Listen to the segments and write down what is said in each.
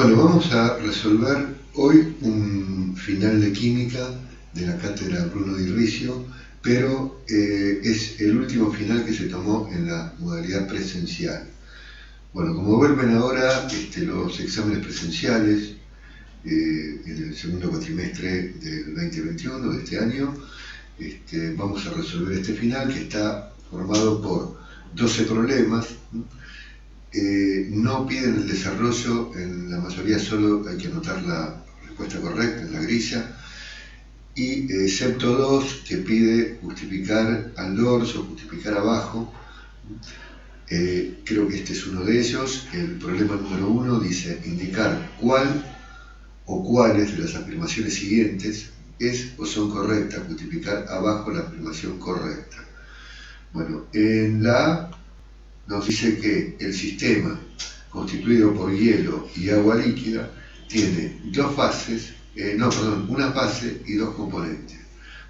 Bueno, vamos a resolver hoy un final de química de la cátedra Bruno Di Riccio, pero es el último final que se tomó en la modalidad presencial. Bueno, como vuelven ahora los exámenes presenciales en el segundo cuatrimestre del 2021 de este año, vamos a resolver este final que está formado por 12 problemas. No piden el desarrollo, en la mayoría solo hay que anotar la respuesta correcta en la grilla, y excepto dos que pide justificar al dorso, justificar abajo. Creo que este es uno de ellos. El problema número 1 dice indicar cuál o cuáles de las afirmaciones siguientes es o son correctas, justificar abajo la afirmación correcta. Bueno, en la A nos dice que el sistema constituido por hielo y agua líquida tiene una fase y dos componentes.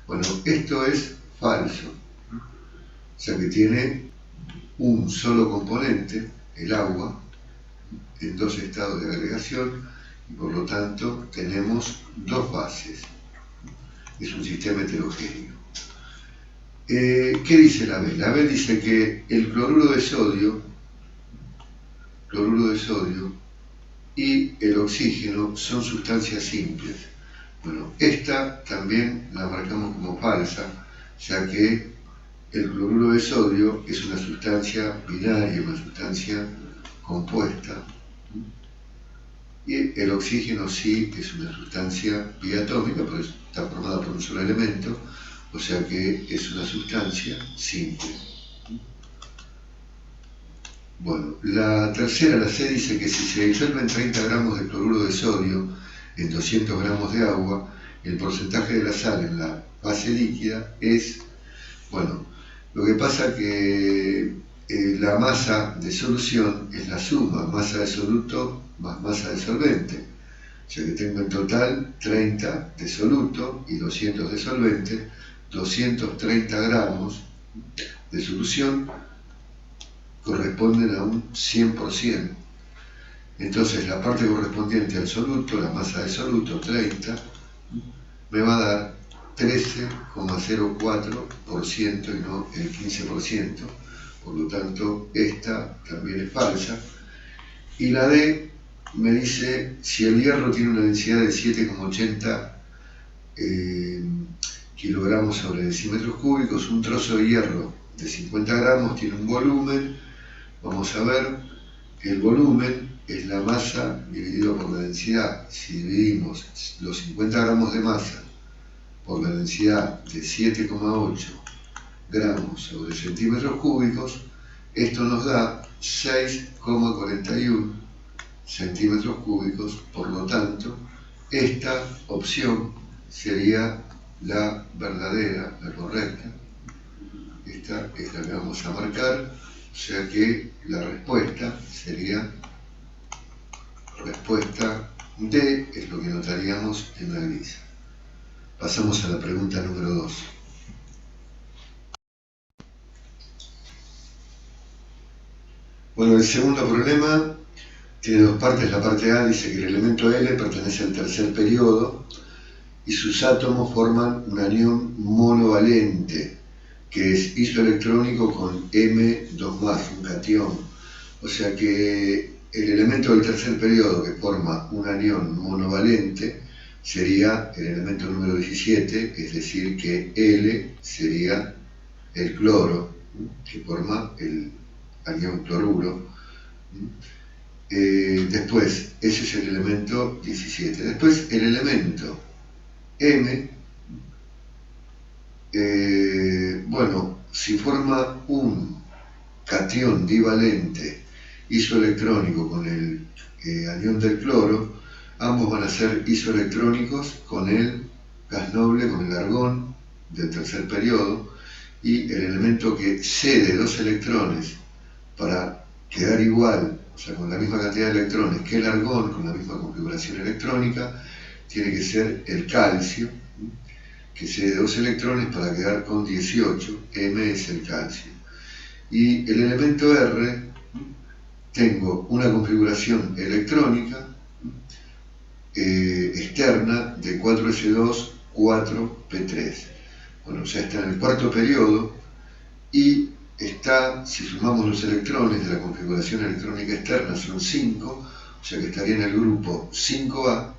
Bueno, esto es falso, o sea que tiene un solo componente, el agua, en dos estados de agregación, y por lo tanto tenemos dos fases. Es un sistema heterogéneo. ¿Qué dice la B? La B dice que el cloruro de sodio y el oxígeno son sustancias simples. Bueno, esta también la marcamos como falsa, ya que el cloruro de sodio es una sustancia binaria, una sustancia compuesta, y el oxígeno sí es una sustancia biatómica, pero está formada por un solo elemento, o sea que es una sustancia simple. Bueno, la tercera, la C, dice que si se disuelven 30 gramos de cloruro de sodio en 200 gramos de agua, el porcentaje de la sal en la fase líquida es, bueno, lo que pasa que la masa de solución es la suma, masa de soluto más masa de solvente. O sea que tengo en total 30 de soluto y 200 de solvente, 230 gramos de solución corresponden a un 100%. Entonces la parte correspondiente al soluto, la masa de soluto, 30, me va a dar 13,04% y no el 15%. Por lo tanto, esta también es falsa. Y la D me dice, si el hierro tiene una densidad de 7,80 kilogramos sobre decímetros cúbicos, un trozo de hierro de 50 gramos tiene un volumen. Vamos a ver que el volumen es la masa dividido por la densidad. Si dividimos los 50 gramos de masa por la densidad de 7,8 gramos sobre centímetros cúbicos, esto nos da 6,41 centímetros cúbicos. Por lo tanto, esta opción sería la verdadera, la correcta. Esta es la que vamos a marcar, o sea que la respuesta sería respuesta D, es lo que notaríamos en la grilla. Pasamos a la pregunta número 2. Bueno, el segundo problema tiene dos partes. La parte A dice que el elemento L pertenece al tercer periodo y sus átomos forman un anión monovalente, que es isoelectrónico con M2+, un catión. O sea que el elemento del tercer periodo que forma un anión monovalente sería el elemento número 17, es decir, que L sería el cloro, que forma el anión cloruro. Después, ese es el elemento 17. Después, el elemento M, bueno, si forma un catión divalente isoelectrónico con el anión del cloro, ambos van a ser isoelectrónicos con el gas noble, con el argón del tercer periodo, y el elemento que cede dos electrones para quedar igual, o sea, con la misma cantidad de electrones que el argón, con la misma configuración electrónica, tiene que ser el calcio, que cede dos electrones para quedar con 18, M es el calcio. Y el elemento R, tengo una configuración electrónica externa de 4S2, 4P3. Bueno, o sea, está en el cuarto periodo y está, si sumamos los electrones de la configuración electrónica externa, son 5, o sea que estaría en el grupo 5A.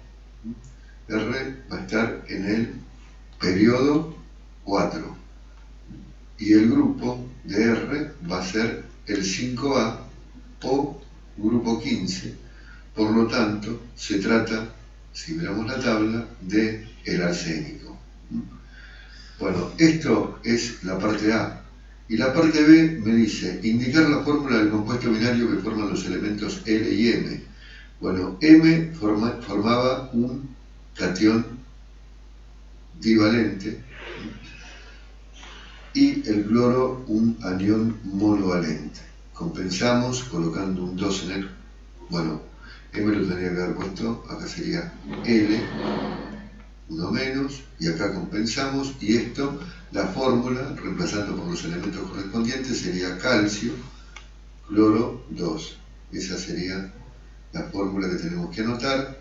R va a estar en el periodo 4 y el grupo de R va a ser el 5A o grupo 15. Por lo tanto, se trata, si miramos la tabla, de el arsénico. Bueno, esto es la parte A. Y la parte B me dice indicar la fórmula del compuesto binario que forman los elementos L y M. Bueno, M formaba un catión divalente y el cloro un anión monovalente. Compensamos colocando un 2 en el... Bueno, M lo tendría que haber puesto, acá sería L, 1 menos, y acá compensamos, y esto, la fórmula, reemplazando por los elementos correspondientes, sería calcio, cloro 2. Esa sería la fórmula que tenemos que anotar,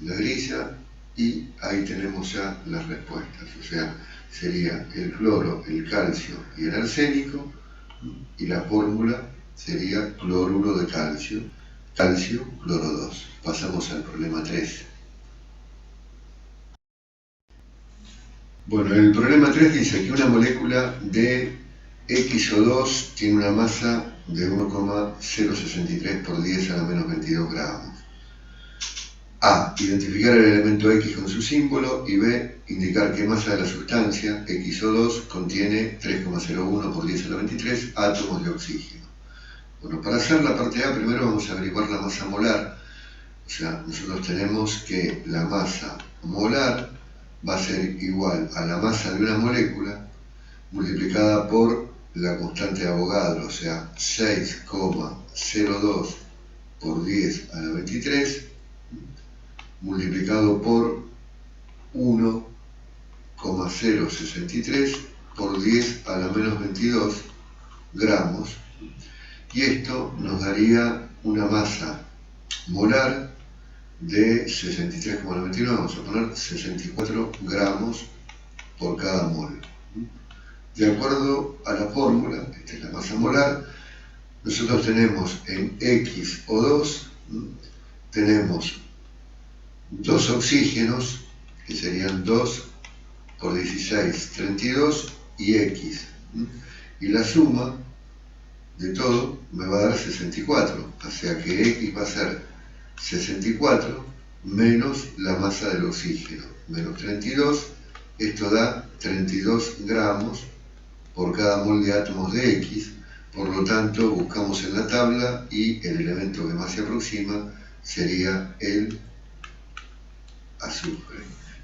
la grilla, y ahí tenemos ya las respuestas. O sea, sería el cloro, el calcio y el arsénico, y la fórmula sería cloruro de calcio, calcio, cloro 2. Pasamos al problema 3. Bueno, el problema 3 dice que una molécula de XO2 tiene una masa de 1,063 por 10 a la menos 22 gramos. A. Identificar el elemento X con su símbolo, y B. Indicar qué masa de la sustancia XO2 contiene 3,01 por 10 a la 23 átomos de oxígeno. Bueno, para hacer la parte A primero vamos a averiguar la masa molar. O sea, nosotros tenemos que la masa molar va a ser igual a la masa de una molécula multiplicada por la constante de Avogadro, o sea, 6,02 por 10 a la 23 multiplicado por 1,063 por 10 a la menos 22 gramos, y esto nos daría una masa molar de 63,99, vamos a poner 64 gramos por cada mol. De acuerdo a la fórmula, esta es la masa molar, nosotros tenemos en XO2, tenemos dos oxígenos, que serían 2 por 16, 32, y X. Y la suma de todo me va a dar 64, o sea que X va a ser 64 menos la masa del oxígeno, menos 32, esto da 32 gramos por cada mol de átomos de X. Por lo tanto, buscamos en la tabla y el elemento que más se aproxima sería el azufre.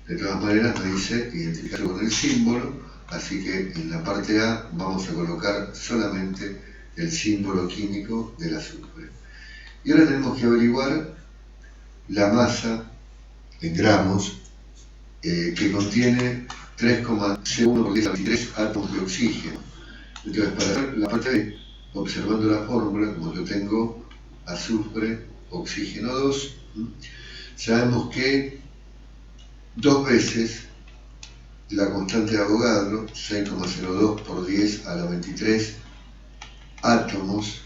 De todas maneras me dice identificarlo con el símbolo, así que en la parte A vamos a colocar solamente el símbolo químico del azufre. Y ahora tenemos que averiguar la masa en gramos que contiene 3,01 por 10 a la 23 átomos de oxígeno. Entonces, para hacer la parte B, observando la fórmula, como yo tengo azufre, oxígeno 2, sabemos que 2 veces la constante de Avogadro, 6,02 por 10 a la 23 átomos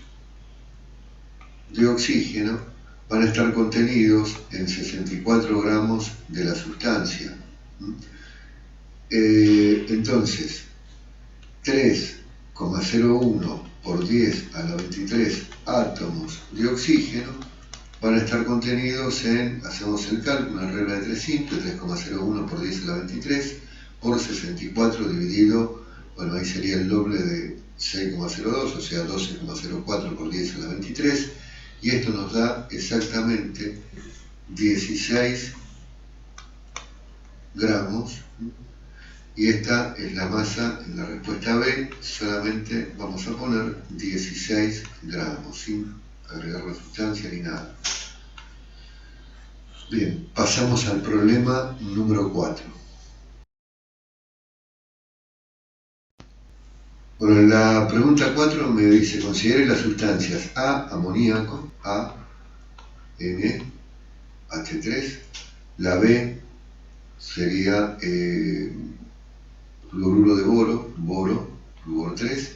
de oxígeno, van a estar contenidos en 64 gramos de la sustancia. Entonces, 3,01 por 10 a la 23 átomos de oxígeno van a estar contenidos en, hacemos el cálculo, una regla de 3 simple, 3,01 por 10 a la 23 por 64 dividido, bueno, ahí sería el doble de 6,02, o sea, 12,04 por 10 a la 23, y esto nos da exactamente 16 gramos, y esta es la masa en la respuesta B, solamente vamos a poner 16 gramos, sin agregar la sustancia ni nada. Bien, pasamos al problema número 4. Bueno, en la pregunta 4 me dice, considere las sustancias A, amoníaco, A, N, H3, la B sería fluoruro de boro, flúor 3,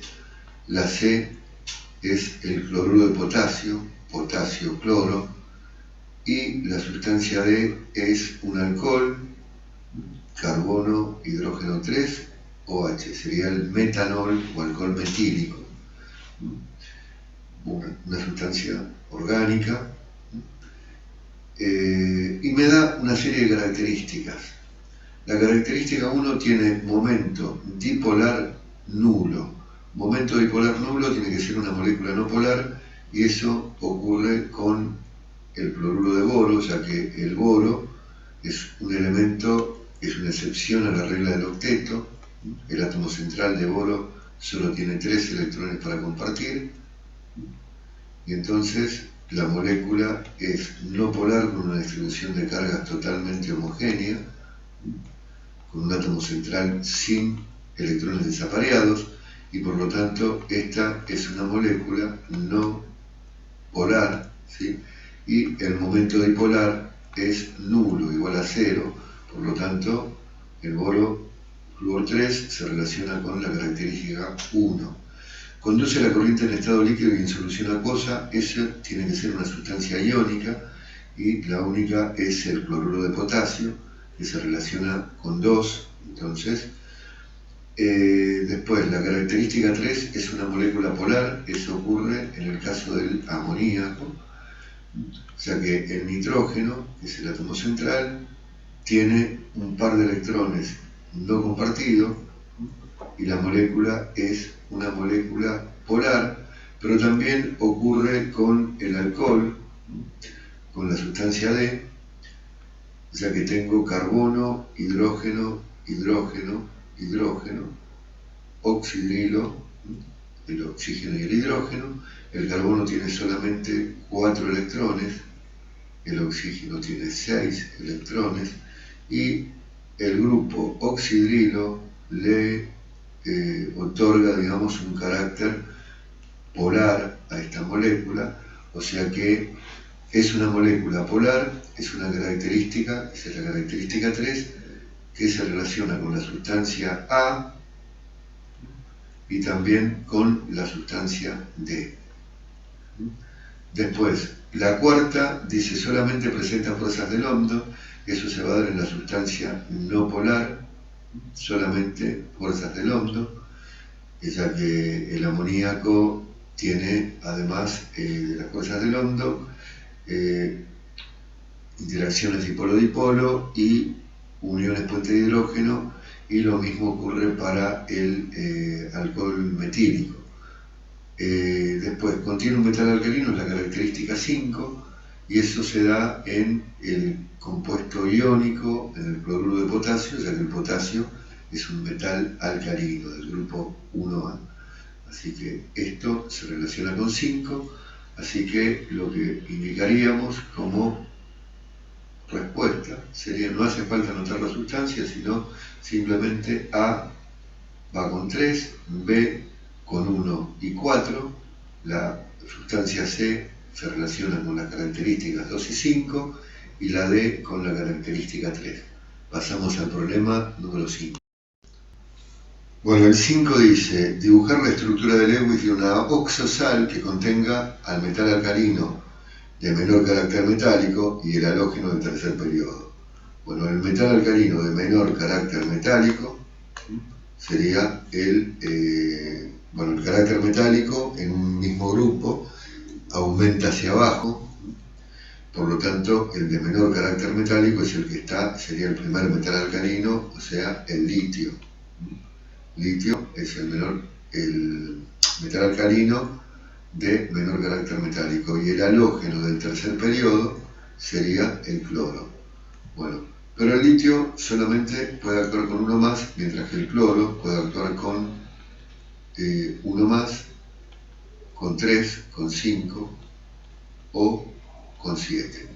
la C es el cloruro de potasio, cloro, y la sustancia D es un alcohol, carbono, hidrógeno 3, OH, sería el metanol o alcohol metílico, una sustancia orgánica, y me da una serie de características. La característica 1 tiene momento dipolar nulo. Momento dipolar nulo tiene que ser una molécula no polar, y eso ocurre con el cloruro de boro, ya que el boro es un elemento, es una excepción a la regla del octeto. El átomo central de boro solo tiene 3 electrones para compartir, y entonces la molécula es no polar con una distribución de cargas totalmente homogénea, con un átomo central sin electrones desapareados, y por lo tanto esta es una molécula no polar, ¿sí? Y el momento dipolar es nulo, igual a 0, por lo tanto el boro flúor 3 se relaciona con la característica 1. Conduce la corriente en estado líquido y en solución acuosa, eso tiene que ser una sustancia iónica, y la única es el cloruro de potasio, que se relaciona con 2, entonces. Después, la característica 3 es una molécula polar, eso ocurre en el caso del amoníaco, o sea que el nitrógeno, que es el átomo central, tiene un par de electrones no compartidos, y la molécula es una molécula polar, pero también ocurre con el alcohol, con la sustancia D, o sea que tengo carbono, hidrógeno, oxidrilo, el oxígeno y el hidrógeno. El carbono tiene solamente 4 electrones, el oxígeno tiene 6 electrones, y el grupo oxidrilo le otorga, digamos, un carácter polar a esta molécula, o sea que es una molécula polar, es una característica, esa es la característica 3, que se relaciona con la sustancia A y también con la sustancia D. Después, la cuarta dice solamente presenta fuerzas de London, eso se va a dar en la sustancia no polar, solamente fuerzas de London, ya que el amoníaco tiene, además de las fuerzas de London, interacciones dipolo-dipolo y uniones puente de hidrógeno, y lo mismo ocurre para el alcohol metílico. Después, contiene un metal alcalino, es la característica 5, y eso se da en el compuesto iónico, en el cloruro de potasio, ya que el potasio es un metal alcalino del grupo 1A. Así que esto se relaciona con 5, así que lo que indicaríamos como respuesta sería, no hace falta anotar la sustancia, sino simplemente A va con 3, B con 1 y 4, la sustancia C se relaciona con las características 2 y 5, y la D con la característica 3. Pasamos al problema número 5. Bueno, el 5 dice, dibujar la estructura de Lewis de una oxosal que contenga al metal alcalino de menor carácter metálico y el halógeno de tercer periodo. Bueno, el metal alcalino de menor carácter metálico sería el carácter metálico en un mismo grupo aumenta hacia abajo, por lo tanto el de menor carácter metálico es el que sería el primer metal alcalino, o sea, el litio. Litio es el metal alcalino de menor carácter metálico, y el halógeno del tercer periodo sería el cloro. Bueno, pero el litio solamente puede actuar con uno más, mientras que el cloro puede actuar con uno más, con 3, con 5 o con 7.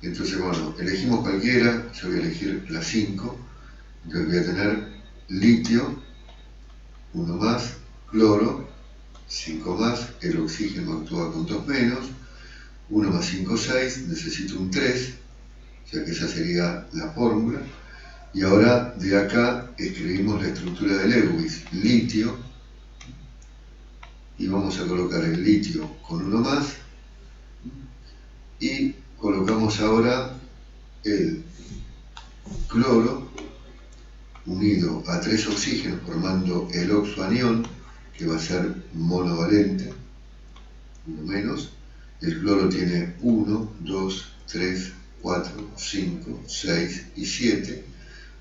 Entonces, bueno, elegimos cualquiera, yo voy a elegir la 5, entonces voy a tener litio, 1 más, cloro, 5 más, el oxígeno actúa con 2 menos, 1 más 5, 6, necesito un 3, sea que esa sería la fórmula. Y ahora de acá escribimos la estructura de Lewis, litio, y vamos a colocar el litio con uno más, y colocamos ahora el cloro unido a 3 oxígenos formando el oxoanión, que va a ser monovalente, uno menos. El cloro tiene 1, 2, 3, 4, 5, 6 y 7,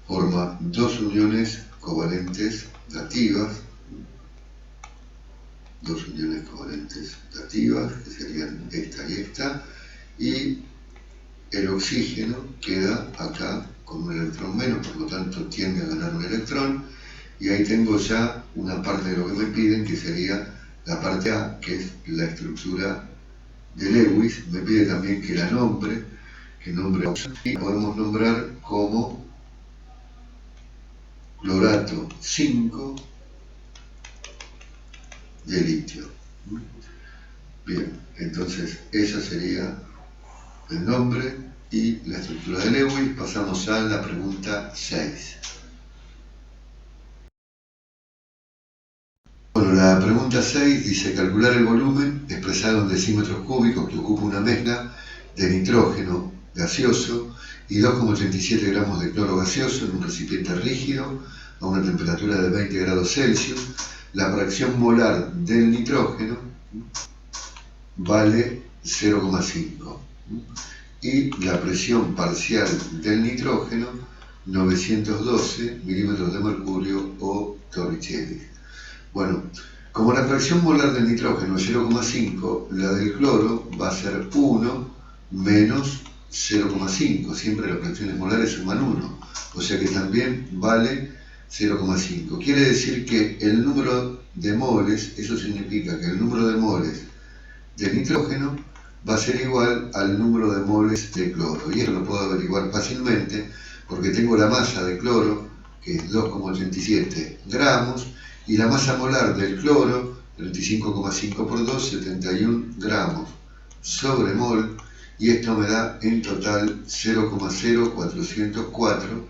forma 2 uniones covalentes dativas, que serían esta y esta, y el oxígeno queda acá con un electrón menos, por lo tanto tiende a ganar un electrón, y ahí tengo ya una parte de lo que me piden, que sería la parte A, que es la estructura de Lewis. Me pide también que la nombre, y podemos nombrar como clorato 5 de litio. Bien, entonces ese sería el nombre y la estructura de Lewis. Pasamos a la pregunta 6. Bueno, la pregunta 6 dice calcular el volumen expresado en decímetros cúbicos que ocupa una mezcla de nitrógeno gaseoso y 2,87 gramos de cloro gaseoso en un recipiente rígido a una temperatura de 20 grados Celsius. La fracción molar del nitrógeno vale 0,5 y la presión parcial del nitrógeno 912 milímetros de mercurio o torricelli. Bueno, como la fracción molar del nitrógeno es 0,5, la del cloro va a ser 1 menos 0,5. Siempre las fracciones molares suman 1, o sea que también vale 0,5. Quiere decir que el número de moles, eso significa que el número de moles de nitrógeno va a ser igual al número de moles de cloro. Y esto lo puedo averiguar fácilmente porque tengo la masa de cloro, que es 2,87 gramos, y la masa molar del cloro, 35,5 por 2, 71 gramos sobre mol, y esto me da en total 0,0404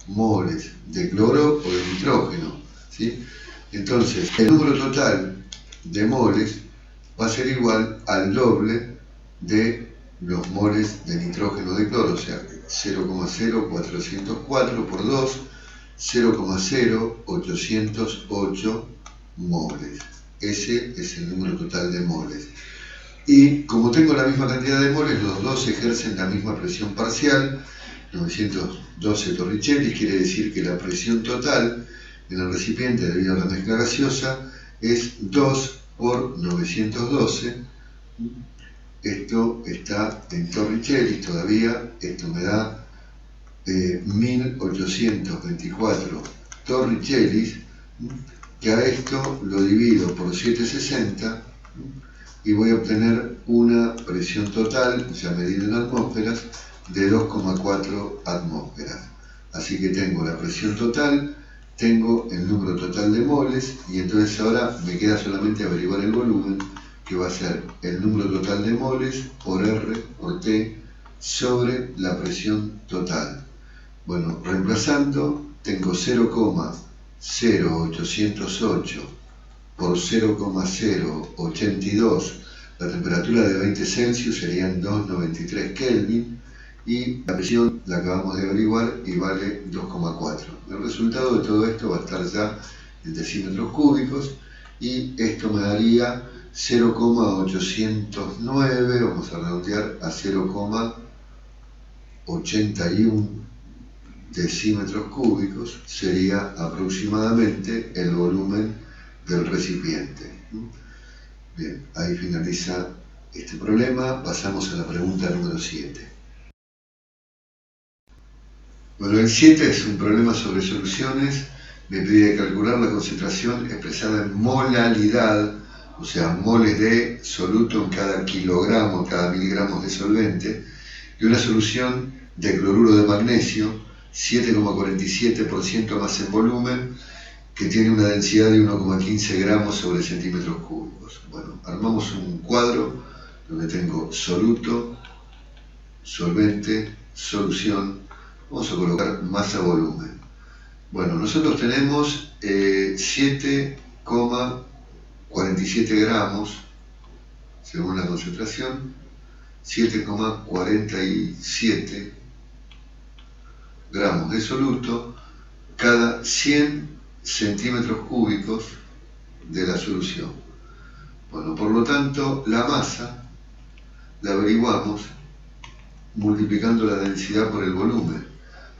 moles de cloro o de nitrógeno, ¿sí? Entonces, el número total de moles va a ser igual al doble de los moles de nitrógeno de cloro, o sea, 0,0404 por 2, 0,0808 moles. Ese es el número total de moles. Y como tengo la misma cantidad de moles, los dos ejercen la misma presión parcial, 912 torricelli, quiere decir que la presión total en el recipiente debido a la mezcla gaseosa es 2 por 912. Esto está en torricelli todavía, esto me da 1824 torricellis, que a esto lo divido por 760 y voy a obtener una presión total, ya medida en atmósferas, de 2,4 atmósferas. Así que tengo la presión total, tengo el número total de moles, y entonces ahora me queda solamente averiguar el volumen, que va a ser el número total de moles por R por T sobre la presión total. Bueno, reemplazando, tengo 0,0808 por 0,082, la temperatura de 20 Celsius serían 293 Kelvin, y la presión la acabamos de averiguar y vale 2,4. El resultado de todo esto va a estar ya en decímetros cúbicos, y esto me daría 0,809, vamos a redondear a 0,81 decímetros cúbicos, sería aproximadamente el volumen del recipiente. Bien, ahí finaliza este problema. Pasamos a la pregunta número 7. Bueno, el 7 es un problema sobre soluciones. Me pide calcular la concentración expresada en molalidad, o sea, moles de soluto en cada kilogramo, en cada miligramos de solvente, de una solución de cloruro de magnesio, 7,47% más en volumen, que tiene una densidad de 1,15 gramos sobre centímetros cúbicos. Bueno, armamos un cuadro donde tengo soluto, solvente solución, vamos a colocar masa-volumen. Bueno, nosotros tenemos 7,47 gramos, según la concentración, 7,47 gramos de soluto cada 100 centímetros cúbicos de la solución. Bueno, por lo tanto, la masa la averiguamos multiplicando la densidad por el volumen.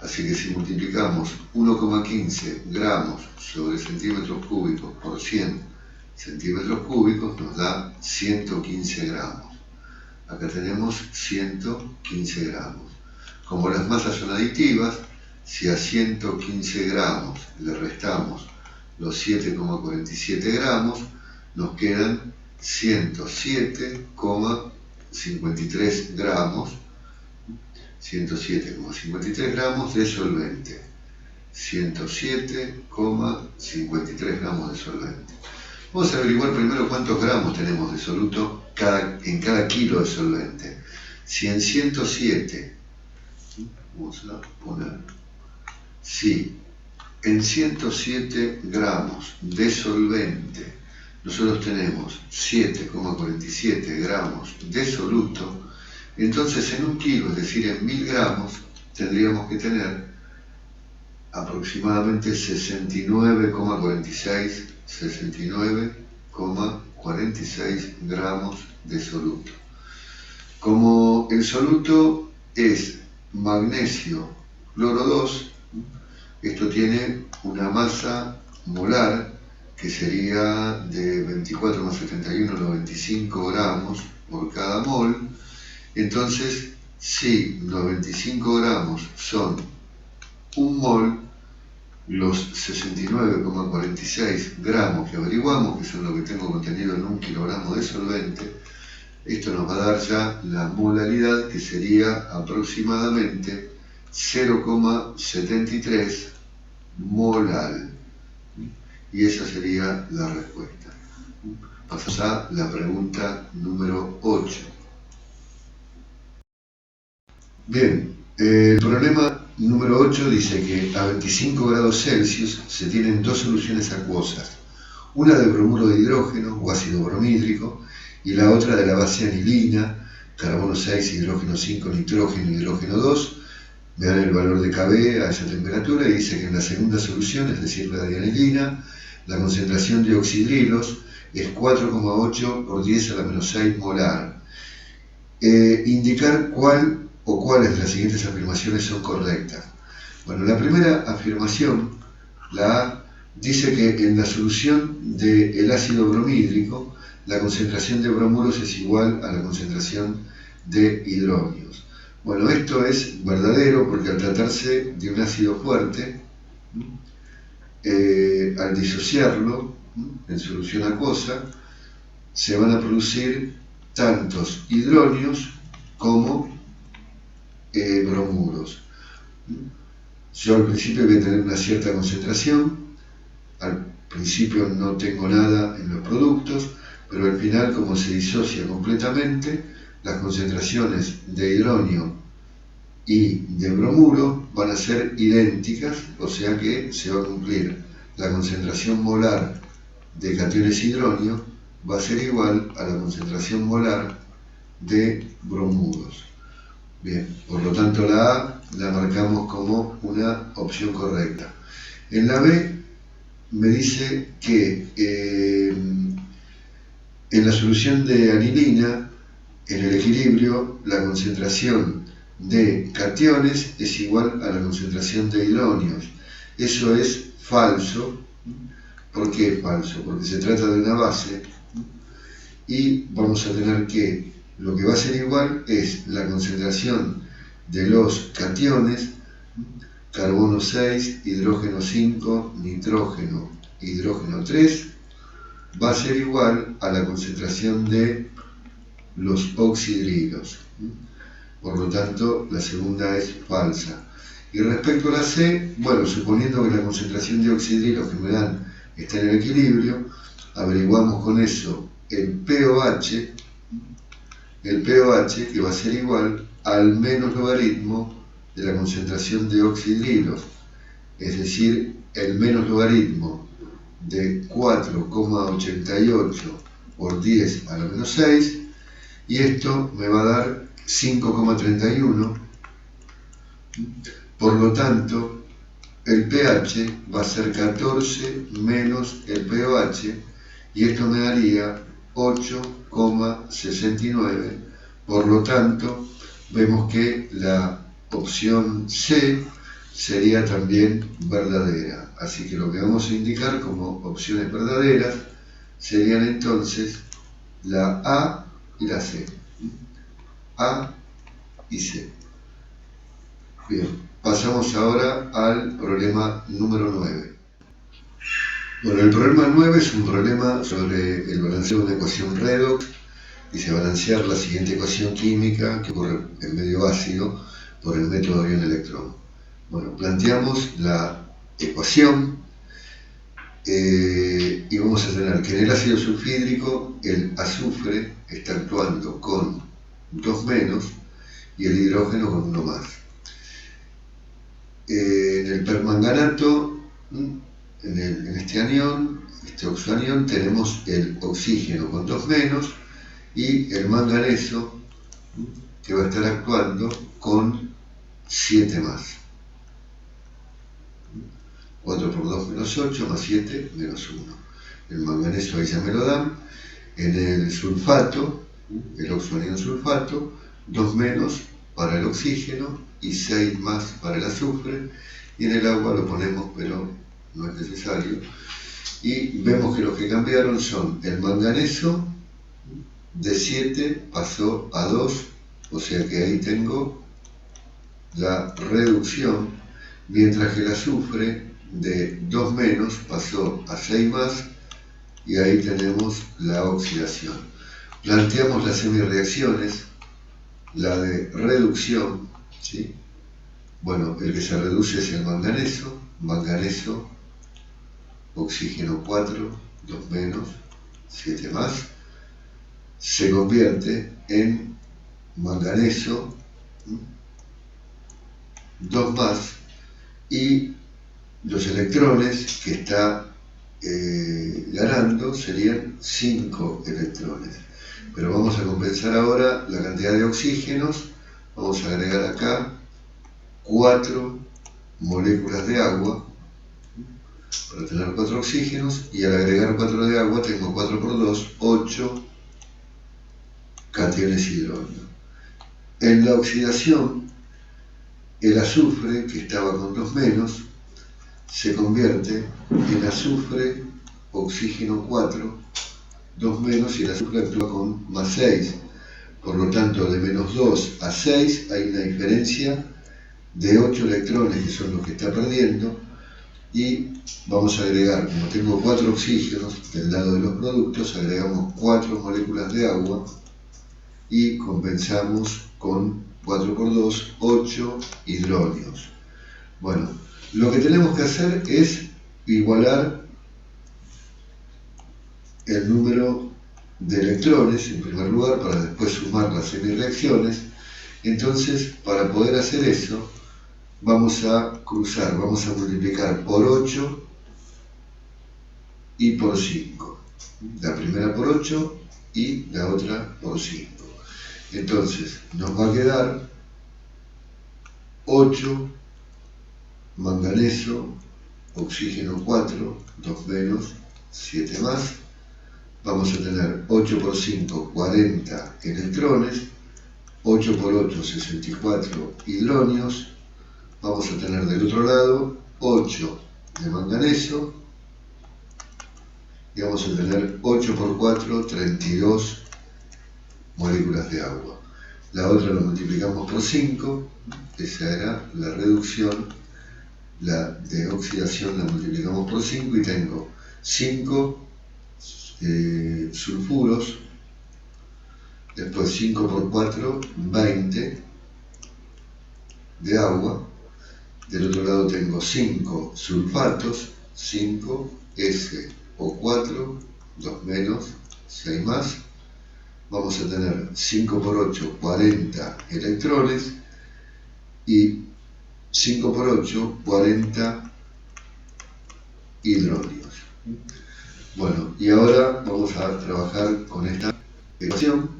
Así que si multiplicamos 1,15 gramos sobre centímetros cúbicos por 100 centímetros cúbicos, nos da 115 gramos. Acá tenemos 115 gramos. Como las masas son aditivas, si a 115 gramos le restamos los 7,47 gramos, nos quedan 107,53 gramos, 107,53 gramos de solvente. 107,53 gramos de solvente. Vamos a averiguar primero cuántos gramos tenemos de soluto en cada kilo de solvente. Si en 107, vamos a poner, si en 107 gramos de solvente nosotros tenemos 7,47 gramos de soluto, entonces en un kilo, es decir, en 1000 gramos, tendríamos que tener aproximadamente 69,46 gramos de soluto. Como el soluto es magnesio cloro 2, esto tiene una masa molar que sería de 24 más 71, 95 gramos por cada mol. Entonces, si 95 gramos son un mol, los 69,46 gramos que averiguamos, que son lo que tengo contenido en un kilogramo de solvente, esto nos va a dar ya la molaridad, que sería aproximadamente 0,73 molal. Y esa sería la respuesta. Pasamos a la pregunta número 8. Bien, el problema número 8 dice que a 25 grados Celsius se tienen dos soluciones acuosas, una de bromuro de hidrógeno o ácido bromídrico y la otra de la base anilina, carbono 6, hidrógeno 5, nitrógeno, hidrógeno 2. Me dan el valor de Kb a esa temperatura y dice que en la segunda solución, es decir, la de anilina, la concentración de oxidrilos es 4,8 por 10 a la menos 6 molar. Indicar cuál o cuáles de las siguientes afirmaciones son correctas. Bueno, la primera afirmación, la A, dice que en la solución del ácido bromídrico la concentración de bromuros es igual a la concentración de hidrógenos. Bueno, esto es verdadero porque al tratarse de un ácido fuerte, al disociarlo en solución acuosa, se van a producir tantos hidrógenos como bromuros. Yo al principio voy a tener una cierta concentración, al principio no tengo nada en los productos, pero al final, como se disocia completamente, las concentraciones de hidrógeno y de bromuro van a ser idénticas, o sea que se va a cumplir la concentración molar de cationes hidrógeno va a ser igual a la concentración molar de bromuros. Bien, por lo tanto la A la marcamos como una opción correcta. En la B me dice que en la solución de anilina, en el equilibrio, la concentración de cationes es igual a la concentración de hidrógenos. Eso es falso. ¿Por qué es falso? Porque se trata de una base y vamos a tener que lo que va a ser igual es la concentración de los cationes, carbono 6, hidrógeno 5, nitrógeno, hidrógeno 3, va a ser igual a la concentración de los oxidrilos. Por lo tanto, la segunda es falsa. Y respecto a la C, bueno, suponiendo que la concentración de oxidrilos que me dan está en el equilibrio, averiguamos con eso el pOH que va a ser igual al menos logaritmo de la concentración de oxidrilos, es decir, el menos logaritmo de 4,88 por 10 a la menos 6, y esto me va a dar 5,31. Por lo tanto, el pH va a ser 14 menos el pOH, y esto me daría 8,69. Por lo tanto, vemos que la opción C sería también verdadera. Así que lo que vamos a indicar como opciones verdaderas serían entonces la A y la C. A y C. Bien, pasamos ahora al problema número 9. Bueno, el problema 9 es un problema sobre el balanceo de una ecuación redox. Dice balancear la siguiente ecuación química que ocurre en medio ácido por el método avión-electrón. Bueno, planteamos la ecuación y vamos a tener que en el ácido sulfídrico el azufre está actuando con 2 menos y el hidrógeno con 1 más. En el permanganato, en este anión, este oxoanión, tenemos el oxígeno con 2 menos y el manganeso que va a estar actuando con 7 más. 4 por 2 menos 8 más 7 menos 1. El manganeso ahí ya me lo dan. En el sulfato, el oxoanión sulfato, 2 menos para el oxígeno y 6 más para el azufre, y en el agua lo ponemos pero no es necesario, y vemos que los que cambiaron son el manganeso de 7 pasó a 2, o sea que ahí tengo la reducción, mientras que el azufre de 2 menos pasó a 6 más, y ahí tenemos la oxidación. Planteamos las semireacciones, la de reducción, ¿sí? Bueno, el que se reduce es el manganeso, oxígeno 4, 2 menos, 7 más, se convierte en manganeso, 2 más, y los electrones que está ganando serían 5 electrones. Pero vamos a compensar ahora la cantidad de oxígenos. Vamos a agregar acá 4 moléculas de agua para tener 4 oxígenos, y al agregar 4 de agua tengo 4 por 2, 8 cationes hidrógeno. En la oxidación, el azufre, que estaba con 2 menos, se convierte en azufre, oxígeno 4, 2 menos, y el azufre actúa con más 6. Por lo tanto, de menos 2 a 6 hay una diferencia de 8 electrones, que son los que está perdiendo, y vamos a agregar, como tengo 4 oxígenos del lado de los productos, agregamos 4 moléculas de agua y compensamos con 4 por 2, 8 hidrógenos. Bueno, lo que tenemos que hacer es igualar el número de electrones en primer lugar, para después sumar las semireacciones. Entonces, para poder hacer eso, vamos a cruzar, vamos a multiplicar por 8 y por 5. La primera por 8 y la otra por 5. Entonces, nos va a quedar 8 manganeso, oxígeno 4, 2 menos, 7 más. Vamos a tener 8 por 5, 40 electrones, 8 por 8, 64 hidrógenos. Vamos a tener del otro lado 8 de manganeso, y vamos a tener 8 por 4, 32 moléculas de agua. La otra lo multiplicamos por 5, esa era la reducción. La de oxidación la multiplicamos por 5 y tengo 5 sulfuros, después 5 por 4, 20 de agua. Del otro lado tengo 5 sulfatos, 5 SO4, 2 menos, 6 más. Vamos a tener 5 por 8, 40 electrones, y 5 por 8, 40 hidronios. Bueno, y ahora vamos a trabajar con esta ecuación.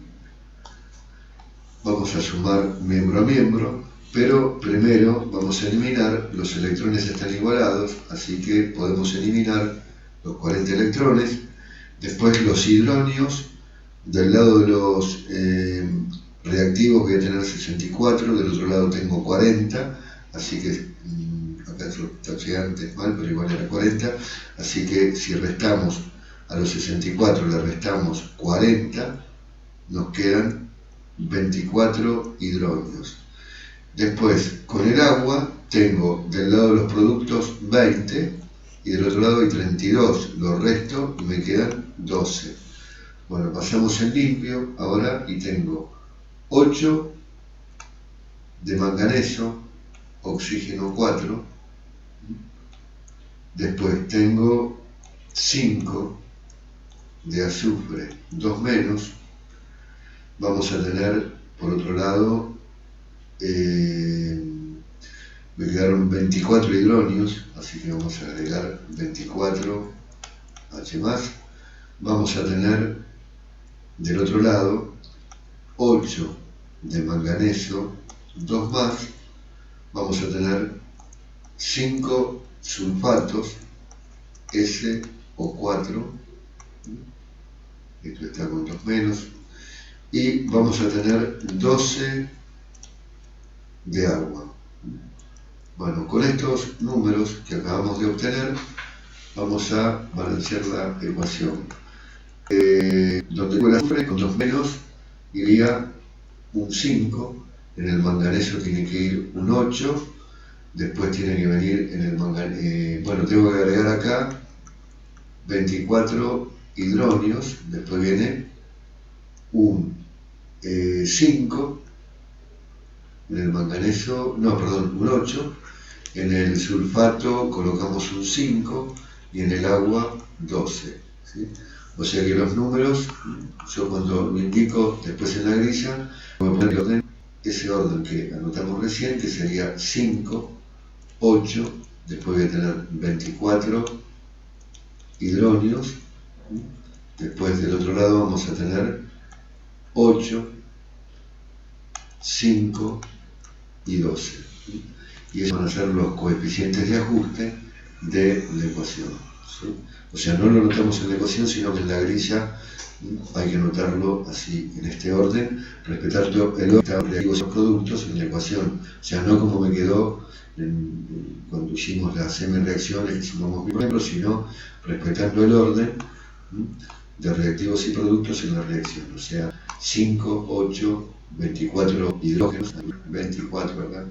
Vamos a sumar miembro a miembro, pero primero vamos a eliminar, los electrones están igualados, así que podemos eliminar los 40 electrones. Después los hidronios, del lado de los reactivos voy a tener 64, del otro lado tengo 40, así que acá está llegante mal, pero igual era 40, así que si restamos a los 64, le restamos 40, nos quedan 24 hidronios. Después, con el agua, tengo del lado de los productos 20 y del otro lado hay 32, lo resto y me quedan 12. Bueno, pasamos en limpio ahora y tengo 8 de manganeso, oxígeno 4. Después tengo 5 de azufre, 2 menos. Vamos a tener, por otro lado, me quedaron 24 hidronios, así que vamos a agregar 24 H+. Vamos a tener del otro lado 8 de manganeso, 2 más. Vamos a tener 5 sulfatos, SO4, esto está con 2 menos, y vamos a tener 12 de agua. Bueno, con estos números que acabamos de obtener, vamos a balancear la ecuación. Donde el azufre con 2 menos iría un 5, en el manganeso tiene que ir un 8, después tiene que venir en el manganeso, bueno, tengo que agregar acá 24 hidronios, después viene un 5, en el manganeso, no, perdón, un 8, en el sulfato colocamos un 5 y en el agua 12, ¿sí? O sea que los números, yo cuando lo indico después en la grilla, voy a poner el orden, ese orden que anotamos recién, que sería 5, 8, después voy a tener 24 hidronios, después del otro lado vamos a tener 8, 5 y 12. Y esos van a ser los coeficientes de ajuste de la ecuación, ¿sí? O sea, no lo notamos en la ecuación, sino que en la grilla hay que anotarlo así, en este orden, respetando el orden de los productos en la ecuación. O sea, no como me quedó cuando hicimos las M-reacciones que sumamos miembros, sino respetando el orden de reactivos y productos en la reacción. O sea, 5, 8, 24 hidrógenos, 24, ¿verdad?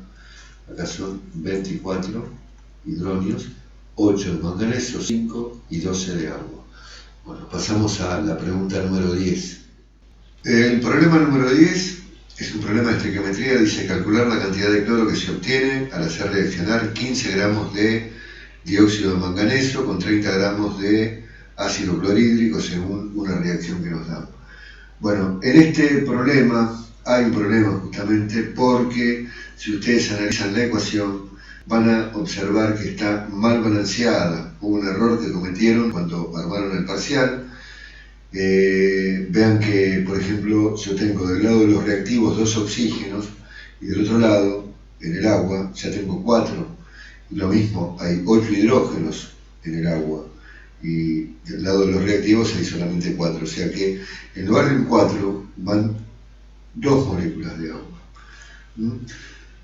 Acá son 24 hidronios, 8 de manganeso, 5 y 12 de agua. Bueno, pasamos a la pregunta número 10. El problema número 10 es un problema de estequiometría, dice calcular la cantidad de cloro que se obtiene al hacer reaccionar 15 gramos de dióxido de manganeso con 30 gramos de ácido clorhídrico según una reacción que nos dan. Bueno, en este problema hay un problema justamente porque si ustedes analizan la ecuación van a observar que está mal balanceada. Hubo un error que cometieron cuando armaron el parcial. Vean que, por ejemplo, yo tengo del lado de los reactivos 2 oxígenos y del otro lado, en el agua, ya tengo 4. Y lo mismo, hay 8 hidrógenos en el agua y del lado de los reactivos hay solamente 4. O sea que en lugar de 4 van 2 moléculas de agua.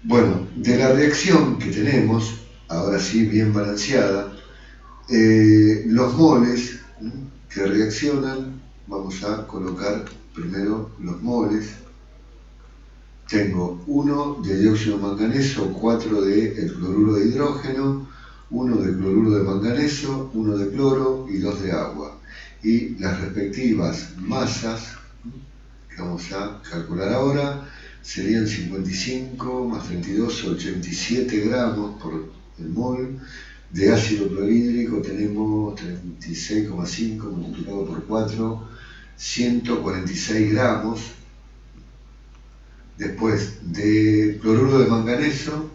Bueno, de la reacción que tenemos, ahora sí bien balanceada, los moles que reaccionan, vamos a colocar primero los moles. Tengo 1 de dióxido de manganeso, 4 de el cloruro de hidrógeno, 1 de cloruro de manganeso, 1 de cloro y 2 de agua. Y las respectivas masas que vamos a calcular ahora serían 55 más 32, 87 gramos por el mol. De ácido clorhídrico tenemos 36,5 multiplicado por 4, 146 gramos. Después de cloruro de manganeso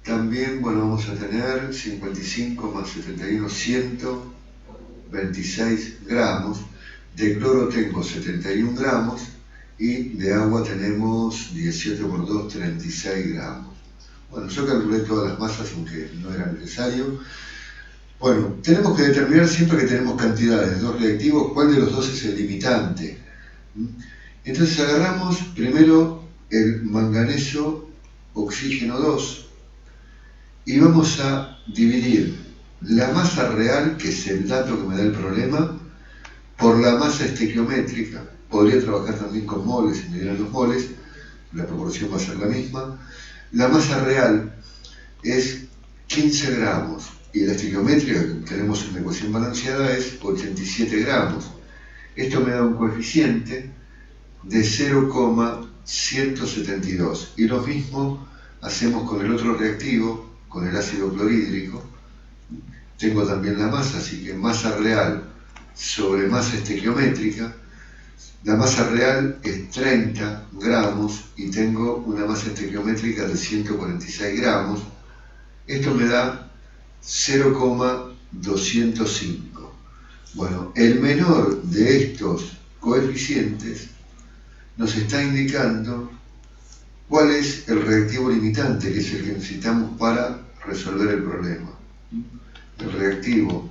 También, bueno, vamos a tener 55 más 71, 126 gramos. De cloro tengo 71 gramos y de agua tenemos 18 por 2, 36 gramos. Bueno, yo calculé todas las masas, aunque no era necesario. Bueno, tenemos que determinar siempre que tenemos cantidades de dos reactivos, cuál de los dos es el limitante. Entonces agarramos primero el manganeso oxígeno 2 y vamos a dividir la masa real, que es el dato que me da el problema, por la masa estequiométrica. Podría trabajar también con moles, si me dieran los moles, la proporción va a ser la misma. La masa real es 15 gramos y la estequiométrica, que tenemos en la ecuación balanceada, es 87 gramos. Esto me da un coeficiente de 0,172. Y lo mismo hacemos con el otro reactivo, con el ácido clorhídrico. Tengo también la masa, así que masa real sobre masa estequiométrica. La masa real es 30 gramos y tengo una masa estequiométrica de 146 gramos. Esto me da 0,205. Bueno, el menor de estos coeficientes nos está indicando cuál es el reactivo limitante, que es el que necesitamos para resolver el problema. El reactivo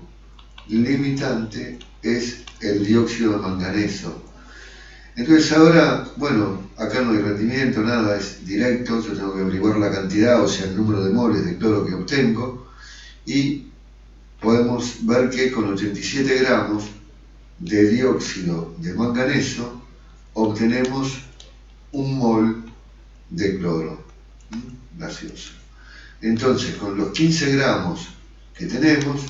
limitante es el dióxido de manganeso. Entonces ahora, bueno, acá no hay rendimiento, nada, es directo, yo tengo que averiguar la cantidad, o sea, el número de moles de cloro que obtengo, y podemos ver que con 87 gramos de dióxido de manganeso obtenemos un mol de cloro gaseoso. Entonces, con los 15 gramos que tenemos,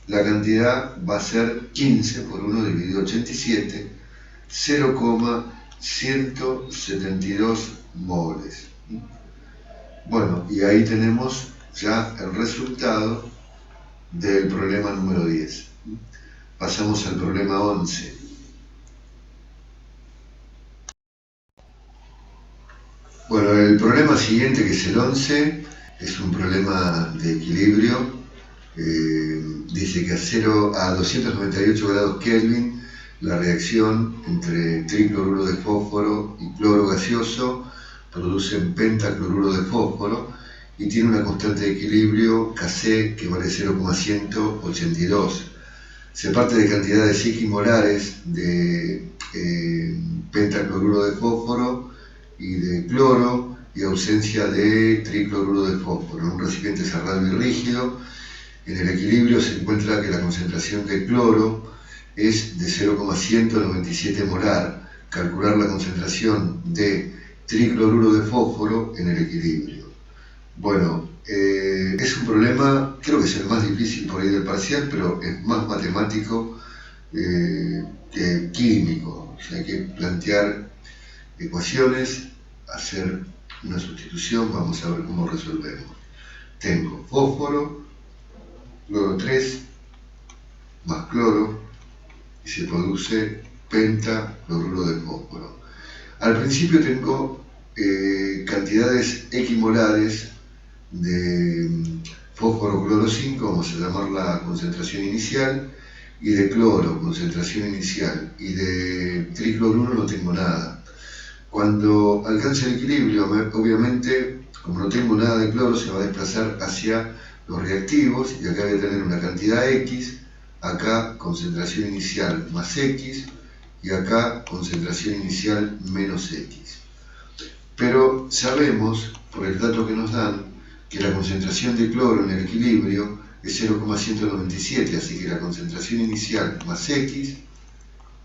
la cantidad va a ser 15 por 1 dividido 87, 0,172 moles. Bueno, y ahí tenemos ya el resultado del problema número 10. Pasamos al problema 11. Bueno, el problema siguiente, que es el 11, es un problema de equilibrio. Dice que a 298 grados Kelvin la reacción entre tricloruro de fósforo y cloro gaseoso produce pentacloruro de fósforo y tiene una constante de equilibrio Kc que vale 0,182. Se parte de cantidades equimolares de pentacloruro de fósforo y de cloro y ausencia de tricloruro de fósforo. En un recipiente cerrado y rígido, en el equilibrio se encuentra que la concentración de cloro es de 0,197 molar. Calcular la concentración de tricloruro de fósforo en el equilibrio. Bueno, es un problema, creo que es el más difícil por ahí del parcial, pero es más matemático que químico. O sea, hay que plantear ecuaciones, hacer una sustitución, vamos a ver cómo resolvemos. Tengo fósforo, cloro 3, más cloro, y se produce pentacloruro de fósforo. Al principio tengo cantidades equimolares de fósforo cloro 5, vamos a llamar la concentración inicial, y de cloro, concentración inicial, y de tricloruro no tengo nada. Cuando alcance el equilibrio, obviamente, como no tengo nada de cloro, se va a desplazar hacia los reactivos, y acá voy a tener una cantidad X, acá concentración inicial más X, y acá concentración inicial menos X. Pero sabemos, por el dato que nos dan, que la concentración de cloro en el equilibrio es 0,197, así que la concentración inicial más X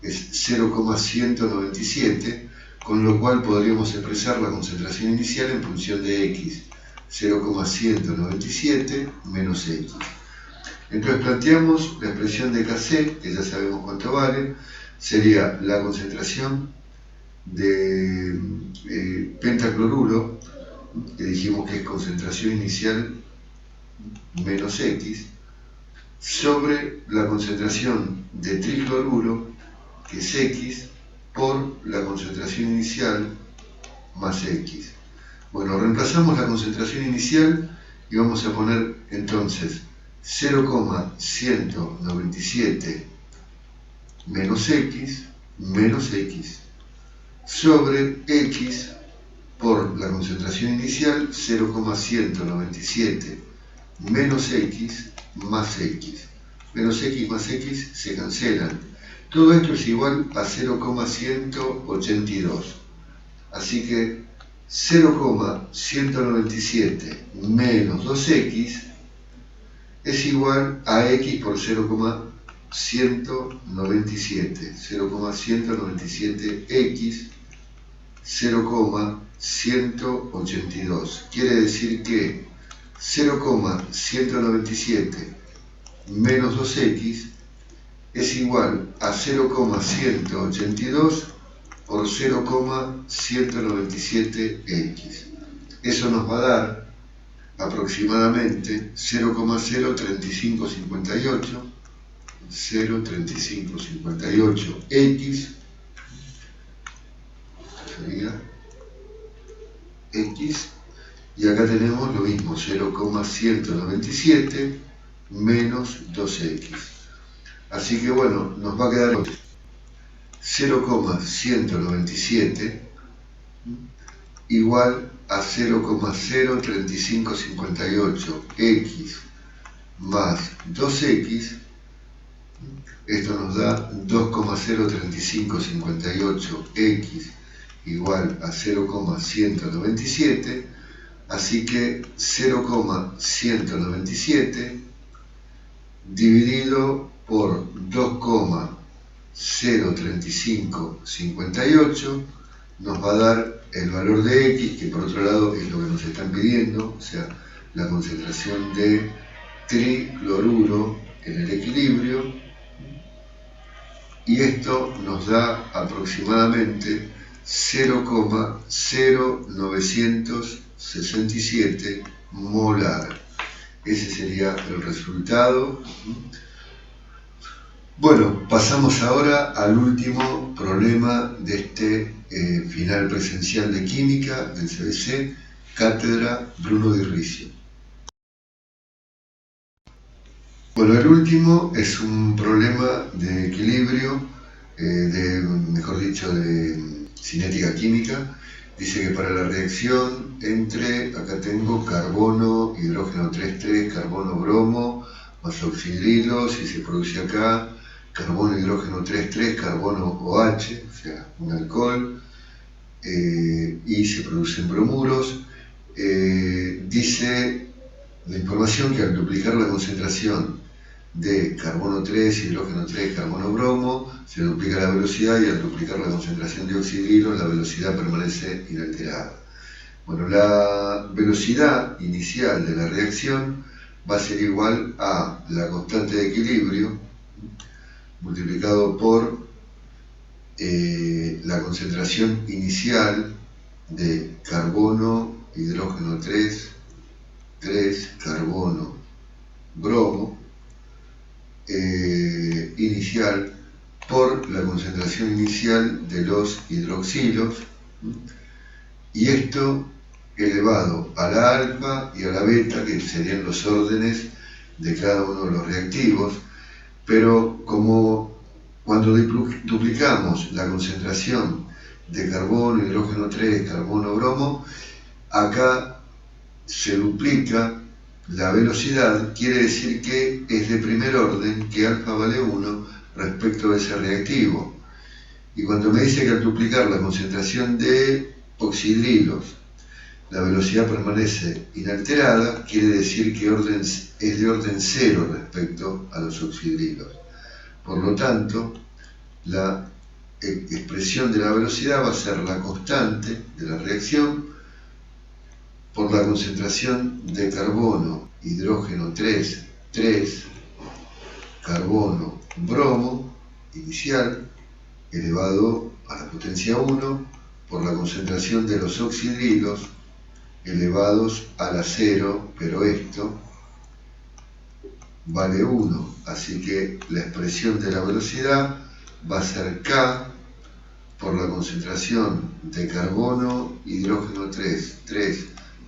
es 0,197, con lo cual podríamos expresar la concentración inicial en función de X, 0,197 menos X. Entonces planteamos la expresión de Kc, que ya sabemos cuánto vale, sería la concentración de pentacloruro, que dijimos que es concentración inicial menos X, sobre la concentración de tricloruro, que es X, por la concentración inicial más X. Bueno, reemplazamos la concentración inicial y vamos a poner entonces 0,197 menos x sobre x por la concentración inicial 0,197 menos x más x. Menos x más x se cancelan. Todo esto es igual a 0,182. Así que 0,197 menos 2x es igual a x por 0,197. 0,197x 0,182. Quiere decir que 0,197 menos 2x es igual a 0,182 por 0,197x. Eso nos va a dar aproximadamente 0,03558, 0,3558x sería x, y acá tenemos lo mismo, 0,197 menos 2x. Así que bueno, nos va a quedar 0,197 igual a 0,03558x más 2x. Esto nos da 2,03558x igual a 0,197. Así que 0,197 dividido por 2,03558 nos va a dar el valor de x, que por otro lado es lo que nos están pidiendo, o sea, la concentración de tricloruro en el equilibrio, y esto nos da aproximadamente 0,0967 molar. Ese sería el resultado. Bueno, pasamos ahora al último problema de este final presencial de química del CBC, Cátedra Bruno Di Riccio. Bueno, el último es un problema de equilibrio, mejor dicho, de cinética química. Dice que para la reacción entre, acá tengo carbono, hidrógeno 3,3, carbono, bromo, más oxidrilo, si se produce acá, carbono, hidrógeno 3,3, carbono OH, o sea, un alcohol, y se producen bromuros. Dice la información que al duplicar la concentración de carbono 3, hidrógeno 3, carbono, bromo, se duplica la velocidad, y al duplicar la concentración de oxidrilo, la velocidad permanece inalterada. Bueno, la velocidad inicial de la reacción va a ser igual a la constante de equilibrio multiplicado por la concentración inicial de carbono, hidrógeno 3, carbono, bromo, inicial por la concentración inicial de los hidroxilos, y esto elevado a la alfa y a la beta, que serían los órdenes de cada uno de los reactivos. Pero como cuando duplicamos la concentración de carbono, hidrógeno 3, carbono, bromo, acá se duplica la velocidad, quiere decir que es de primer orden, que alfa vale 1 respecto a ese reactivo. Y cuando me dice que al duplicar la concentración de oxidrilos la velocidad permanece inalterada, quiere decir que es de orden 0 respecto a los oxidrilos. Por lo tanto, la expresión de la velocidad va a ser la constante de la reacción por la concentración de carbono, hidrógeno 3, carbono, bromo, inicial, elevado a la potencia 1, por la concentración de los oxidrilos, elevados a la 0, pero esto vale 1. Así que la expresión de la velocidad va a ser K por la concentración de carbono, hidrógeno 3,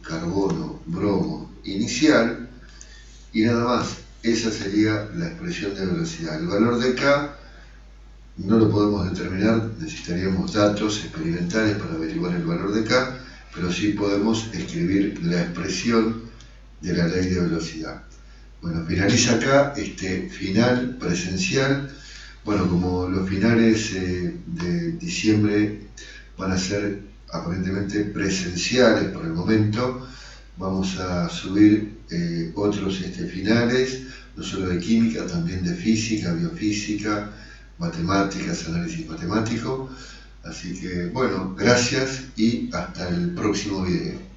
carbono, bromo, inicial y nada más. Esa sería la expresión de velocidad. El valor de K no lo podemos determinar, necesitaríamos datos experimentales para averiguar el valor de K, pero sí podemos escribir la expresión de la ley de velocidad. Bueno, finaliza acá este final presencial. Bueno, como los finales de diciembre van a ser aparentemente presenciales por el momento, vamos a subir otros finales, no solo de química, también de física, biofísica, matemáticas, análisis matemático. Así que, bueno, gracias y hasta el próximo video.